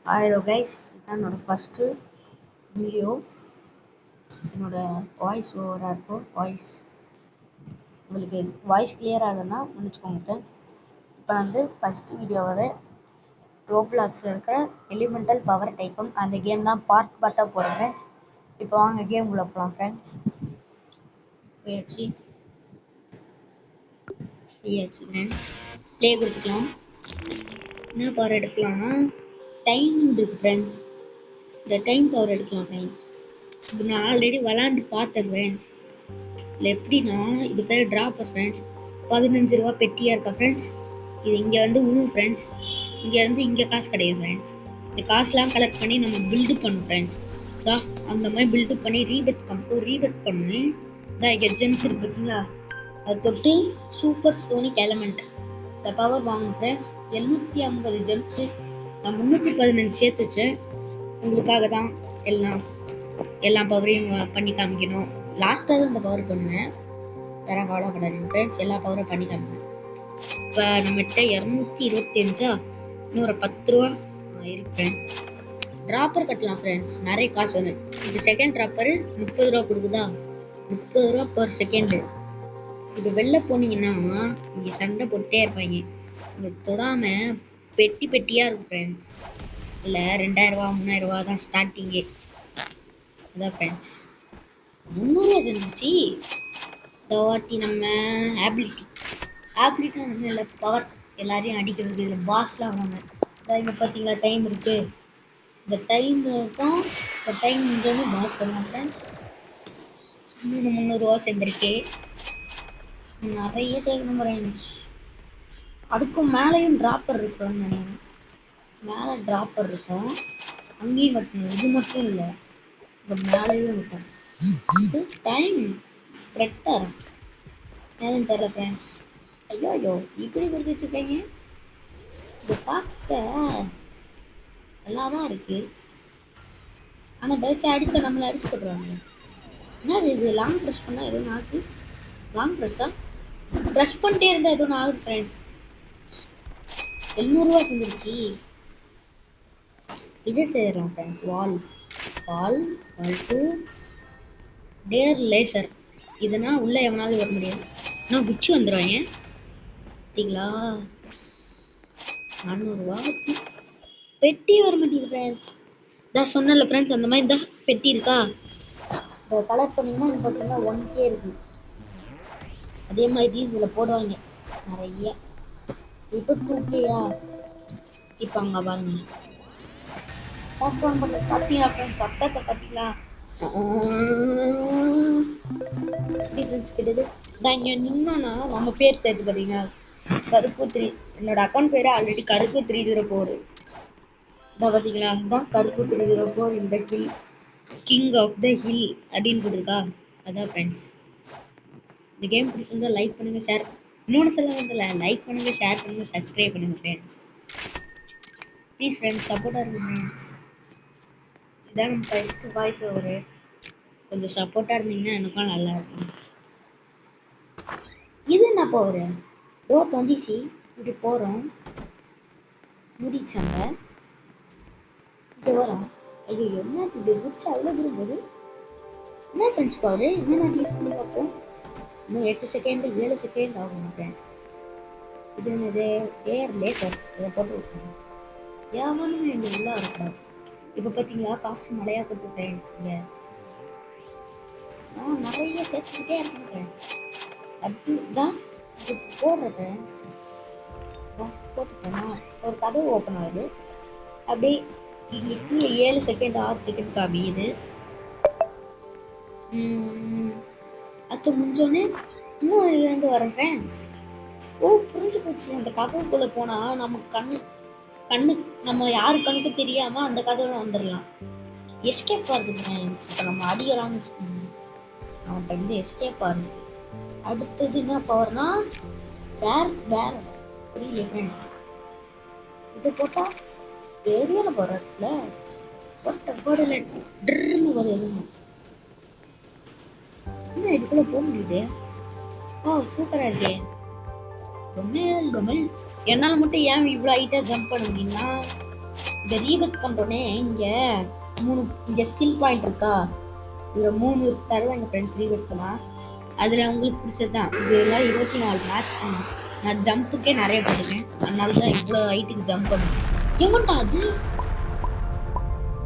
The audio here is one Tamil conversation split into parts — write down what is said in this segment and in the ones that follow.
ஹலோ கைஸ், இதுதான் என்னோட ஃபஸ்ட்டு வீடியோ. என்னோட வாய்ஸ் ஓவராக இருக்கும். உங்களுக்கு வாய்ஸ் கிளியராக இல்லைன்னா மன்னிச்சுக்கோங்க. இப்போ ஃபஸ்ட்டு வீடியோவாகவே ரோப்ளாக்ஸில் இருக்கிற எலிமெண்டல் பவர் டைப்பம் அந்த கேம் தான் பார்ட்டாக போடுறேன். இப்போ வாங்க கேம் உள்ள போகலாம் ஃப்ரெண்ட்ஸ். போயாச்சு ஃப்ரெண்ட்ஸ், ப்ளே கொடுத்துக்கலாம். என்ன பவர் எடுக்கலாம்னா டைம் இருக்குது ஃப்ரெண்ட்ஸ். இந்த டைம் பவர் எடுக்கலாம் ஃப்ரெண்ட்ஸ். இது நான் ஆல்ரெடி விளாண்டு பார்த்தேன் ஃப்ரெண்ட்ஸ். இதில் எப்படின்னா இது பேர் ட்ராப்பர் ஃப்ரெண்ட்ஸ். 15 ரூபா பெட்டியாக இருக்கா ஃப்ரெண்ட்ஸ். இது இங்கே உழுவும் ஃப்ரெண்ட்ஸ். இங்கே காசு கிடையாது ஃப்ரெண்ட்ஸ். இந்த காசுலாம் கலெக்ட் பண்ணி நம்ம பில்டு பண்ணணும் ஃப்ரெண்ட்ஸ். அந்த மாதிரி பில்டு பண்ணி ரீபெத் பண்ணி தான் இங்கே ஜெம்ஸ் இருக்கு பார்த்தீங்களா, அது தொட்டு சூப்பர் சோனிக் எலமெண்ட் இந்த பவர் வாங்கணும் ஃப்ரெண்ட்ஸ். 750 ஜெம்ஸு நான் 315 சேர்த்து வச்சேன். உங்களுக்காக தான் எல்லா பவரையும் பண்ணி காமிக்கணும். லாஸ்ட்டாக இந்த பவர் பண்ணுவேன், வேற கவலைப்படாதீங்க ஃப்ரெண்ட்ஸ். எல்லா பவரும் பண்ணி காமிக்கணும். இப்போ நம்மகிட்ட 225 இன்னொரு 10 ரூபா இருப்பேன். ட்ராப்பர் கட்டலாம் ஃப்ரெண்ட்ஸ், நிறைய காசு வரும். இப்போ செகண்ட் ட்ராப்பரு 30 ரூபா கொடுக்குதா, 30 ரூபா பர் செகண்டு. இது வெளில போனீங்கன்னா இங்கே சண்டை போட்டே இருப்பாங்க. இங்கே தொடாமல் பெட்டியாக இருக்கும் ஃப்ரெண்ட்ஸ். இல்லை 2000 ரூபா 3000 ரூபா தான் ஸ்டார்டிங்கே. அதான் ஃப்ரெண்ட்ஸ் 300 ரூபா செஞ்சிச்சு. இந்த வாட்டி நம்ம ஆபிலிட்டி நம்ம இல்லை பவர் எல்லாரையும் அடிக்கிறதுக்கு இதில் பாஸ்லாம் வாங்க. இங்கே பார்த்தீங்களா டைம் இருக்குது. இந்த டைம் தான் இந்த டைம் முடிஞ்சோன்னு பாஸ் வரலாம் ஃப்ரெண்ட்ஸ். 300 ரூபா சேர்ந்துருக்கே, நிறைய சேர்க்கணும் ஃப்ரெண்ட்ஸ். அதுக்கும் மேலேயும் ட்ராப்பர் இருக்குன்னு நினைக்கிறேன். மேலே ட்ராப்பர் இருக்கும், அங்கேயும் கட்டணும். இது மட்டும் இல்லை, இந்த மேலேயும் இருக்கும். இது டைம் ஸ்ப்ரெட்டர் எதுன்னு தெரியல ஃப்ரெண்ட்ஸ். ஐயோ இப்படி கொடுத்து வச்சுருக்கீங்க. இது பார்க்க நல்லா தான் இருக்குது, ஆனால் தடிச்சு அடித்தா நம்மளை அடிச்சு போட்டுருவாங்க. என்ன இது லாங் ப்ரெஸ் பண்ணால் எதுவும் ஆகுது? லாங் ப்ரெஸ்ஸாக ப்ரெஸ் பண்ணிட்டே இருந்தால் எதுவும் ஆகுது ஃப்ரெண்ட்ஸ். 700 ரூபா செஞ்சிருச்சு. இது செய்கிறோம் ஃப்ரெண்ட்ஸ். வால் டு டேர் லேசர். இதுனா உள்ளே எவனாலும் வர முடியாது, ஆனால் குச்சி வந்துடுவாங்க. பார்த்தீங்களா 400 ரூபா பெட்டி வர மாட்டேங்குது ஃப்ரெண்ட்ஸ். இதான் சொன்னல ஃப்ரெண்ட்ஸ், அந்த மாதிரி இந்த பெட்டி இருக்கா, இதை கலெக்ட் பண்ணிங்கன்னா எனக்கு பார்த்தீங்கன்னா 1K இருக்குது. அதே மாதிரி இதில் போடுவாங்க நிறைய. இப்போ 2Kயா. இப்போ அங்கே பாருங்க பார்த்தீங்களா ஃப்ரெண்ட்ஸ், சத்தத்தை பார்த்தீங்களா டிஃப்ரென்ஸ் கிடையாது. தான் இங்கே நின்னா நம்ம பேர் சேர்த்து பார்த்தீங்கன்னா கருப்பு 3. என்னோட அக்கௌண்ட் பேர் ஆல்ரெடி கருப்பு 304. இதான் பார்த்தீங்களா, இதுதான் கருப்பு 304. இந்த கிங் ஆஃப் த ஹில் அப்படின்னு போட்டிருக்கா. அதான் ஃப்ரெண்ட்ஸ். இந்த கேம் பிடிச்சிருந்தா லைக் பண்ணுங்கள், ஷேர். இன்னொன்று சொல்ல வந்தல, லைக் பண்ணுங்கள், ஷேர் பண்ணுங்கள், சப்ஸ்கிரைப் பண்ணுங்கள் ஃப்ரெண்ட்ஸ். ப்ளீஸ் ஃப்ரெண்ட்ஸ் சப்போர்ட்டாக இருக்கும் ஃப்ரெண்ட்ஸ். இதான் நம்ம ஃபஸ்ட்டு வாய்ஸ் ஓவரு. கொஞ்சம் சப்போர்ட்டாக இருந்தீங்கன்னா எனக்கும் நல்லா இருக்கும். இது என்ன பவர்? தொந்திச்சு இப்படி போகிறோம், முடிச்சாங்க இங்கே வரோம். ஐயோ என்ன இது குச்சி அவ்வளோ தூரம் போகுது. என்ன ஃப்ரெண்ட்ஸ் பவர்? என்ன நான் யூஸ் பண்ணி பார்ப்போம். இன்னும் 8 செகண்ட் 7 செகண்ட் ஆகும் ஃப்ரெண்ட்ஸ். இது என்னது? ஏர் லேசர். இதை போட்டு விட்டுருங்க. ஏமானும் இங்கே உள்ளே இருக்கக்கூடாது. இப்போ பார்த்தீங்களா காசு மழையாக கொட்டு ஃப்ரெண்ட்ஸ். இங்கே நிறைய சேர்த்துக்கிட்டே இருக்கேன் ஃப்ரெண்ட்ஸ். அப்படிதான் இது போடுறேன் ஃப்ரெண்ட்ஸ். போட்டுட்டேன்னா ஒரு கதவு ஓப்பன் ஆகுது. அப்படியே இங்கே கீழே 7 செகண்ட் 6 செகண்ட் காமிக்குது. அது முடிஞ்சோடனே இன்னும் இதுலேருந்து வரேன் ஃப்ரெண்ட்ஸ். புரிஞ்சு போச்சு. அந்த கதவுக்குள்ளே போனால் நம்ம கண்ணு நம்ம யாரு கண்ணுக்கும் தெரியாமல் அந்த கதவுல வந்துடலாம். எஸ்கேப் ஆகுது ஃப்ரெண்ட்ஸ். இப்போ நம்ம அடிக்கலாம்னு வச்சுக்கோங்க, அவன்கிட்ட எஸ்கேப் ஆகுது. அடுத்தது என்ன பவர்னா வேற புரியல ஃப்ரெண்ட்ஸ். இது போட்டால் சரியான பவர் இருக்குல்ல. போடல ட்ருன்னு வருது. எதுவும் என்ன இதுக்குள்ளே போக முடியுது? சூப்பராக இருக்கே. டொமல் என்னால் மட்டும் ஏன் இவ்வளோ ஹைட்டாக ஜம்ப் பண்ண முடியும்னா இந்த ரீபத் பண்ணுறோன்னே இங்கே 3 இங்கே ஸ்கில் பாயிண்ட் இருக்கா, இதில் 3 தருவாங்க ஃப்ரெண்ட்ஸ். ரீபத் பண்ணால் அதில் உங்களுக்கு பிடிச்சது தான். இதெல்லாம் 24 மேட்ச் பண்ணேன். நான் ஜம்ப்புக்கே நிறைய போட்டுருக்கேன், அதனால தான் இவ்வளோ ஹைட்டுக்கு ஜம்ப் பண்ணேன். எவன்டா அது?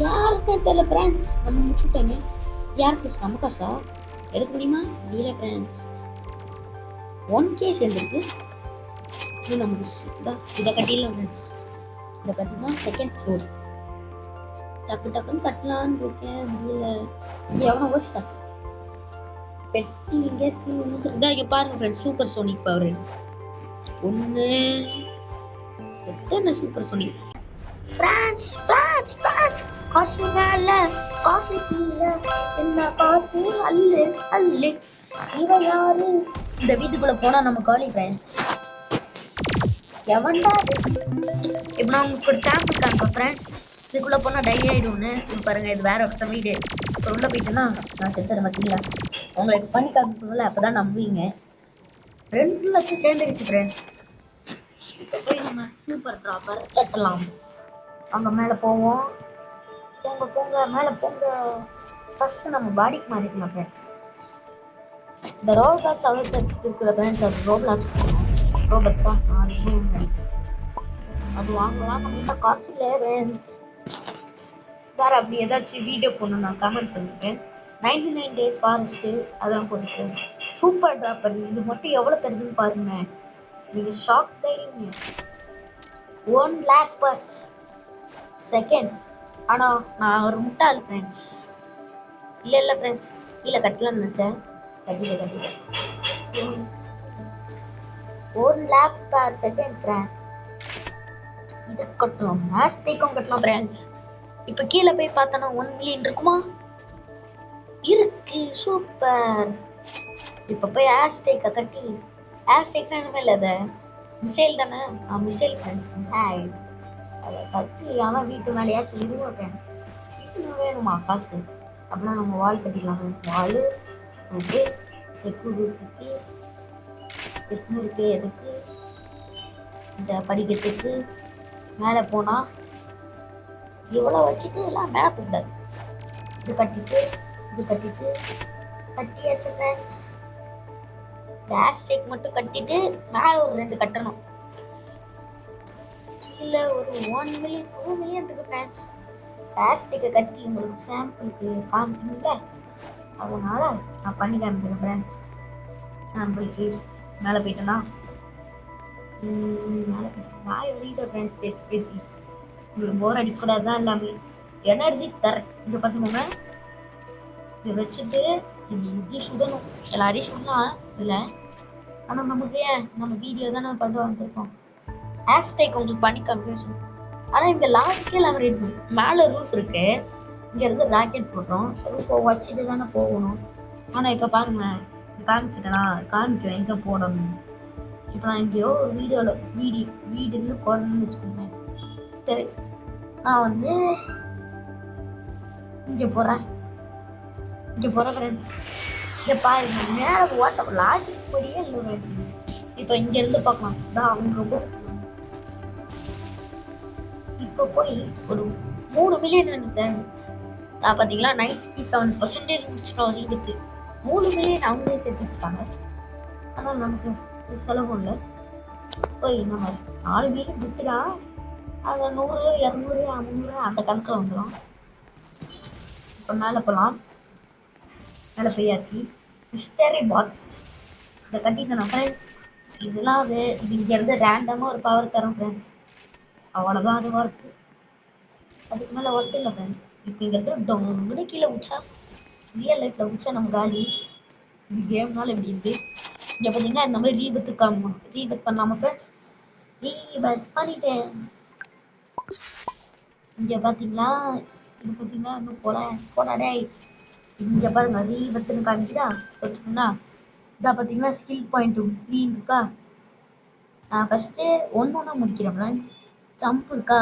யாருக்கும் தெரியல ஃப்ரெண்ட்ஸ். நம்ம முடிச்சுட்டோமே. யார் ப்ளஸ் நமக்கா சார் எடுக்க முடியுமா? முடியல ஃப்ரெண்ட்ஸ். 1K சேர்ந்துருக்கு. இது நமக்கு இதை கட்டிடலாம் ஃப்ரெண்ட்ஸ். இதை கட்டினா செகண்ட் ஃப்ளோர் டக்கு டக்குன்னு கட்டலான்னு இருக்கேன், முடியல. எவனோ யோசிக்கா சார் பெட்டி எங்கேயாச்சும் இதான் இங்கே பாருங்க ஃப்ரெண்ட்ஸ். சூப்பர் சோனிக் பவர் 1 எத்தனை super sonic friends. Friends friends காசு மேல காசு கீழே என்ன காசு அல்லு அல்லு. இவ யாரு? இந்த வீட்டுக்குள்ள போனா நம்ம காலி ஃப்ரெண்ட்ஸ். எவன்டா அது? இப்போ நான் உங்களுக்கு ஒரு சாம்பிள் காமிப்பேன் ஃப்ரெண்ட்ஸ். இதுக்குள்ள போனா டை ஆயிடும்னு. இது பாருங்க, இது வேற ஒருத்தர் வீடு. இப்போ உள்ள போயிட்டுன்னா நான் செத்துறேன் பார்த்தீங்களா? உங்களுக்கு பண்ணி காமிக்கணும்ல, அப்பதான் நம்புவீங்க. 2 லட்சம் சேர்ந்துருச்சு ஃப்ரெண்ட்ஸ். இப்போ போய் நம்ம சூப்பர் ட்ராப்பர் கட்டலாம். அங்கே மேலே போவோம். போங்க போங்க மேலே போங்க. ஃபர்ஸ்ட் நம்ம பாடிக்கு மாறிக்கலாம் ஃப்ரெண்ட்ஸ். இந்த ரோபாட்ஸ் அவ்வளோ இருக்கிற ஃப்ரெண்ட்ஸ், அது ரோபோட்ஸா அது வாங்கலாம். நம்ம காசு இல்லை ஃப்ரெண்ட்ஸ். வேறு அப்படி ஏதாச்சும் வீடியோ போடணும் நான் கமெண்ட் பண்ணிருக்கேன். 99 டேஸ் ஃபாரஸ்ட்டு அதெல்லாம் போட்டுருக்கு. சூப்பர் ட்ராப்பர் இது மட்டும் எவ்வளோ தருதுன்னு பாருங்க, நீங்கள் ஷாக் ஆகிடுவீங்க. 1 lakh per second. ஆனால் நான் ஒரு முட்டாள் ஃப்ரெண்ட்ஸ். இல்லை ஃப்ரெண்ட்ஸ், கீழே கட்டலான்னு நினச்சேன். கட்டிட்டேன். 1 lakh per second ஃப்ரெண்ட். இதை கட்டலாம், மேஸ்டேக்கும் கட்டலாம் ஃப்ரெண்ட்ஸ். இப்போ கீழே போய் பார்த்தோன்னா 1 million இருக்குமா? இருக்கு. சூப்பர். இப்போ போய் ஆஸ்டேக்கை கட்டி, ஆஸ்டேக்னா எதுவுமே இல்லை, அதை மிசைல் தானே? Missile friends, missile. அதை கட்டி ஆனால் வீட்டு மேலேயாச்சும் இதுவும் ஃப்ரெண்ட்ஸ். வீட்டுக்கு வேணுமா காசு? அப்படின்னா நம்ம வால் கட்டிடலாம். வால் ஓகே. செக்யூரிட்டிக்கு 800K எதுக்கு? இந்த படிக்கட்டுக்கு மேலே போனால் இவ்வளோ வச்சுட்டு எல்லாம் மேலே போகக்கூடாது. இது கட்டிட்டு கட்டியாச்சு ஃப்ரெண்ட்ஸ். இந்த ஹேஷ்டேக் மட்டும் கட்டிட்டு மேலே ஒரு 2 கட்டணும். கீழே ஒரு 1 million 2 million இருக்கு ஃப்ரெண்ட்ஸ். ஹேஷ்டேக்கை கட்டி உங்களுக்கு சாம்பிளுக்கு காமிக்கணும்ல, அதனால நான் பண்ணி காமிக்கிறேன் ஃப்ரெண்ட்ஸ். சாம்பிளுக்கு மேலே போயிட்டேன்னா நான் வெளியிட்ட ஃப்ரெண்ட்ஸ் பேசி உங்களுக்கு போர் அடிக்கூடாது தான் எல்லாமே எனர்ஜி தரேன். இங்கே பார்த்துக்கோங்க, இதை வச்சுட்டு இப்படி சுடணும். எல்லாரையும் சுடலாம் இதில். ஆனால் நமக்கு ஏன், நம்ம வீடியோ தான் நம்ம பண்ணிட்டு வந்துருக்கோம். ஹேஷ்டேக் உங்களுக்கு பண்ணி காமிக்க. ஆனால் இந்த லாஸ்ட்கே எல்லாம் ரெடி பண்ணி மேலே ரூஃப் இருக்கு. இங்கேருந்து ராக்கெட் போட்டோம். ரூஃபை வச்சுட்டு தானே போகணும். ஆனால் இப்போ பாருங்களேன், காமிச்சிட்டேனா காமிக்கும் எங்கே போடணும். இப்போ நான் எங்கேயோ ஒரு வீடுன்னு போடணும்னு வச்சுக்கோங்க. சரி, நான் வந்து இங்கே போகிறேன் ஃப்ரெண்ட்ஸ். இங்கே பாருங்க, மேலே ஓட்ட லாஜிக் படியே இல்லை ஃப்ரெண்ட்ஸ். இப்போ இங்கேருந்து பார்க்கலாம் தான் அவங்க. இப்போ போய் ஒரு 3 million நினைச்சேன். நான் பார்த்தீங்களா 97% முடிச்சிட்டோம். 3 million அவங்களே சேர்த்து வச்சுட்டாங்க. ஆனால் நமக்கு செலவும் இல்லை. போய் நம்ம 4 million விற்றுதான் அதை 100 200 300 அந்த கணக்கில் வந்துடும். இப்போ மேலே போகலாம். மேலே போயாச்சு. மிஸ்டரி பாக்ஸ் இதை கட்டிட்டேன் ஃப்ரெண்ட்ஸ். இதெல்லாம் இது இங்கேருந்து ரேண்டமாக ஒரு பவர் தரும் ஃப்ரெண்ட்ஸ். அவ்வளோதான் அது ஒர்த்து. அதுக்கு மேலே ஒர்த்து இல்லை ஃப்ரெண்ட்ஸ். இப்போ இங்கே டொங்குன்னு கீழே உச்சா ரியல் லைஃப்பில் உச்சா நம்ம காலி. இது கேம்னால எப்படி இருக்குது. இங்கே பார்த்தீங்கன்னா இந்த மாதிரி ரீபத் பண்ணலாமா ஃப்ரெண்ட்ஸ்? ரீபத் பண்ணிட்டேன். இங்கே பார்த்தீங்களா, இது பார்த்தீங்கன்னா இன்னும் போடாடே. இங்கே பாருங்க, ரீபத்துன்னு காமிக்குதா போட்டுக்கோங்களா. இதாக பார்த்தீங்கன்னா ஸ்கில் பாயிண்ட்டு க்ரீன் இருக்கா. நான் ஃபஸ்ட்டு ஒன்று முடிக்கிறேன் ஃப்ரெண்ட்ஸ். ஜம்ப் இருக்கா,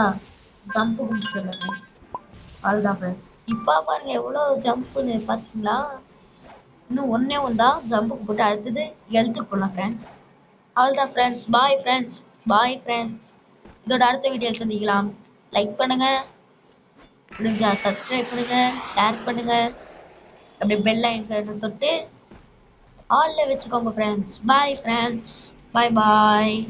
ஜம்ப்பு முடிச்சிடலாம் ஃப்ரெண்ட்ஸ். அவ்வளோதான் ஃப்ரெண்ட்ஸ். இப்போ பாருங்க எவ்வளோ ஜம்ப்புன்னு பார்த்தீங்களா. இன்னும் ஒன்றே தான் ஜம்புக்கு போட்டு அடுத்தது எழுத்துக்கு போடலாம் ஃப்ரெண்ட்ஸ். அவ்வளோதான் ஃப்ரெண்ட்ஸ். Bye friends. இதோட அடுத்த வீடியோவில் சந்திக்கலாம். லைக் பண்ணுங்க, முடிஞ்சா சப்ஸ்கிரைப் பண்ணுங்க, ஷேர் பண்ணுங்க. அப்படியே பெல் ஐக்கனை தொட்டு ஆல்ல வச்சுக்கோங்க ஃப்ரெண்ட்ஸ். Bye friends. பாய் பாய்.